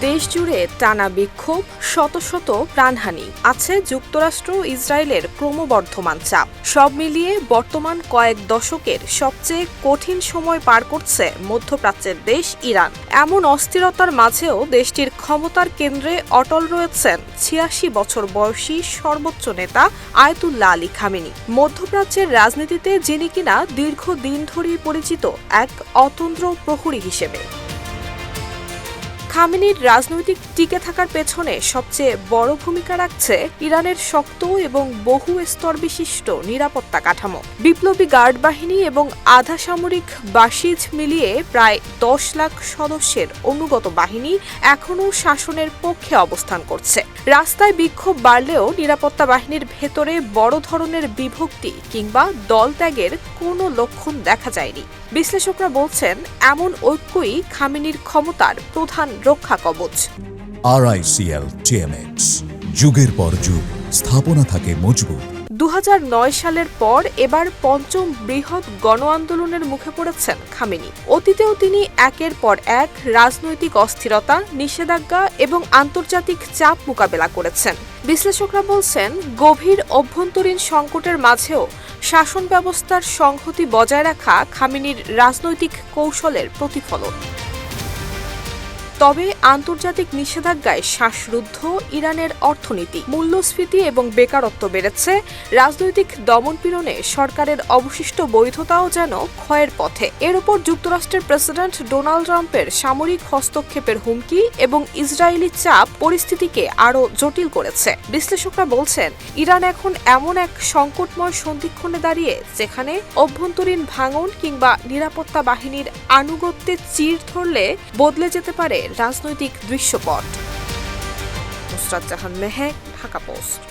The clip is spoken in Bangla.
দেশজুড়ে টানা বিক্ষোভ, শত শত প্রাণহানি, আছে যুক্তরাষ্ট্র ইসরায়েলের ক্রমবর্ধমান চাপ। সব মিলিয়ে বর্তমান কয়েক দশকের সবচেয়ে কঠিন সময় পার করছে মধ্যপ্রাচ্যের দেশ ইরান। এমন অস্থিরতার মাঝেও দেশটির ক্ষমতার কেন্দ্রে অটল রয়েছেন ৮৬ বছর বয়সী সর্বোচ্চ নেতা আয়াতুল্লাহ আলী খামেনি। মধ্যপ্রাচ্যের রাজনীতিতে যিনি কিনা দীর্ঘদিন ধরেই পরিচিত এক অতন্দ্র প্রহরী হিসেবে। খামেনির রাজনৈতিক টিকে থাকার পেছনে সবচেয়ে বড় ভূমিকা রাখছে ইরানের শক্ত এবং বহু স্তর বিশিষ্ট নিরাপত্তা কাঠামো। বিপ্লবী গার্ড বাহিনী এবং আধা সামরিক বাসিজ মিলিয়ে প্রায় ১০ লাখ সদস্যের অনুগত বাহিনী এখনও শাসনের পক্ষে অবস্থান করছে। রাস্তায় বিক্ষোভ বাড়লেও নিরাপত্তা বাহিনীর ভেতরে বড় ধরনের বিভক্তি কিংবা দল ত্যাগের কোনো লক্ষণ দেখা যায়নি। বিশ্লেষকরা বলছেন, এমন ঐক্যই খামেনির ক্ষমতার প্রধান রক্ষা কবচ। RICL TMX, যুগের পর যুগ স্থাপনা থাকে মজবুত। ২০০৯ সালের পর এবার পঞ্চম বৃহৎ গণ আন্দোলনের মুখে পড়েছেন খামেনি। অতীতেও তিনি একের পর এক রাজনৈতিক অস্থিরতা, নিষেধাজ্ঞা এবং আন্তর্জাতিক চাপ মোকাবেলা করেছেন। বিশ্লেষকরা বলছেন, গভীর অভ্যন্তরীণ সংকটের মাঝেও শাসন ব্যবস্থার সংহতি বজায় রাখা খামেনির রাজনৈতিক কৌশলের প্রতিফলন। তবে আন্তর্জাতিক নিষেধাজ্ঞায় শ্বাসরুদ্ধ ইরানের অর্থনীতি, মূল্যস্ফীতি এবং বেকারত্ব বেড়েছে। রাজনৈতিক দমনপীড়নে সরকারের অবশিষ্ট বৈধতাও যেন ক্ষয়ের পথে। এর উপর যুক্তরাষ্ট্রের প্রেসিডেন্ট ডোনাল্ড ট্রাম্পের সামরিক হস্তক্ষেপের হুমকি এবং ইসরায়েলি চাপ পরিস্থিতিকে আরও জটিল করেছে। বিশ্লেষকরা বলছেন, ইরান এখন এমন এক সংকটময় সন্ধিক্ষণে দাঁড়িয়ে যেখানে অভ্যন্তরীণ ভাঙন কিংবা নিরাপত্তা বাহিনীর আনুগত্যে চির ধরলে বদলে যেতে পারে রাজনৈতিক দৃশ্যপট। নুসরাত জাহান মেহেক, ঢাকা পোস্ট।